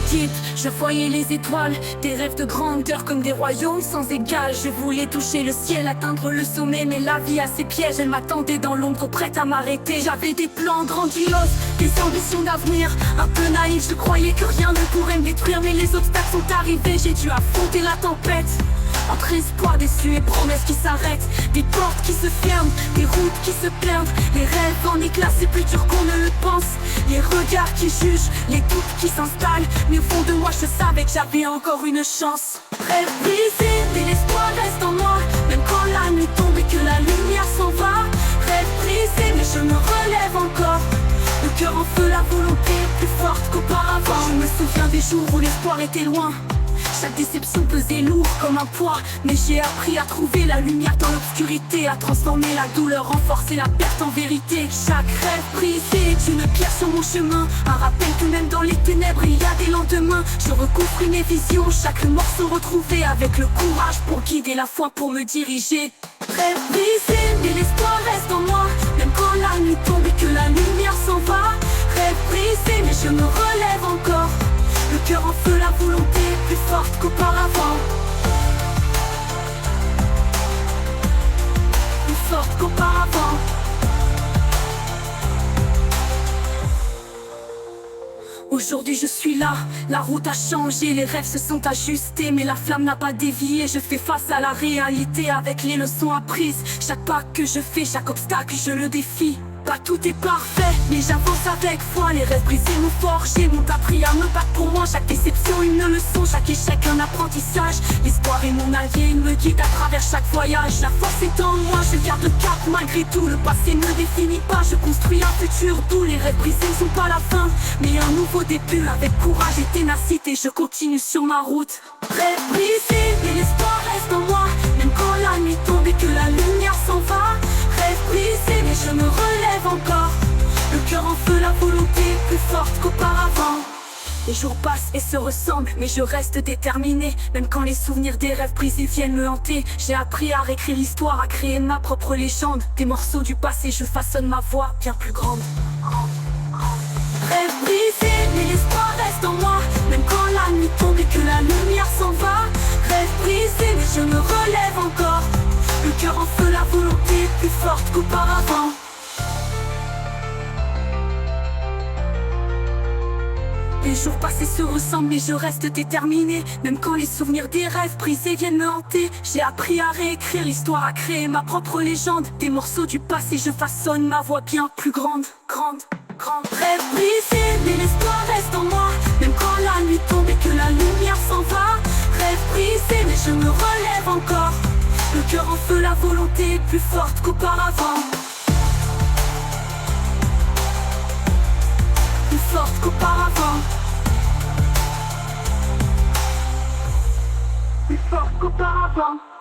petite, je voyais les étoiles, des rêves de grandeur comme des royaumes sans égal. Je voulais toucher le ciel, atteindre le sommet, mais la vie a ses pièges, elle m'attendait dans l'ombre prête à m'arrêter. J'avais des plans grandioses, des ambitions d'avenir, un peu naïf, je croyais que rien ne pourrait me détruire. Mais les obstacles sont arrivés, j'ai dû affronter la tempête. Entre espoir déçu et promesses qui s'arrêtent, des portes qui se ferment, des routes qui se perdent, les rêves en éclats, c'est plus dur qu'on ne le pense. Les regards qui jugent, les doutes qui s'installent, mais au fond de moi je savais que j'avais encore une chance. Rêve brisé, mais l'espoir reste en moi, même quand la nuit tombe et que la lumière s'en va. Rêve brisé, mais je me relève encore, le cœur en feu, la volonté plus forte qu'auparavant. Je me souviens des jours où l'espoir était loin, chaque déception pesait lourd comme un poids, mais j'ai appris à trouver la lumière dans l'obscurité, à transformer la douleur, renforcer la perte en vérité. Chaque rêve brisé est une pierre sur mon chemin, un rappel que même dans les ténèbres il y a des lendemains. Je reconstruis mes visions, chaque morceau retrouvé, avec le courage pour guider la foi, pour me diriger. Rêve brisé, mais l'espoir reste en moi, même quand la nuit tombe et que la lumière s'en va. Rêve brisé, mais je me relève encore, le cœur en feu, la volonté plus forte qu'auparavant. Plus forte qu'auparavant. Aujourd'hui je suis là, la route a changé, les rêves se sont ajustés, mais la flamme n'a pas dévié. Je fais face à la réalité avec les leçons apprises. Chaque pas que je fais, chaque obstacle je le défie. Pas tout est parfait, mais j'avance avec foi. Les rêves brisés m'ont forgé, m'ont appris à me battre pour moi. Chaque déception une leçon, chaque échec un apprentissage. L'espoir est mon allié, il me guide à travers chaque voyage. La force est en moi, je garde le cap malgré tout. Le passé ne définit pas, je construis un futur doux. Les rêves brisés ne sont pas la fin, mais un nouveau début. Avec courage et ténacité, je continue sur ma route. Rêve brisé, mais l'espoir reste en moi, même quand la nuit tombe et que la lumière s'en va. Rêve brisé, mais je me relève encore, le cœur en feu, la volonté plus forte qu'auparavant. Les jours passent et se ressemblent, mais je reste déterminé, même quand les souvenirs des rêves brisés viennent me hanter. J'ai appris à réécrire l'histoire, à créer ma propre légende. Des morceaux du passé, je façonne ma voix bien plus grande. Rêve brisé, mais l'espoir reste en moi, même quand la nuit tombe et que la lumière s'en va. Rêve brisé, mais je me relève encore, le cœur en feu, la volonté plus forte qu'auparavant. Les jours passés se ressemblent, mais je reste déterminé, même quand les souvenirs des rêves brisés viennent me hanter. J'ai appris à réécrire l'histoire, à créer ma propre légende. Des morceaux du passé, je façonne ma voix bien plus grande. Rêve brisé, mais l'espoir reste en moi, même quand la nuit tombe et que la lumière s'en va. Rêve brisé, mais je me relève encore, le cœur en feu, la volonté plus forte qu'auparavant. Plus forte qu'auparavant. Plus forte qu'auparavant.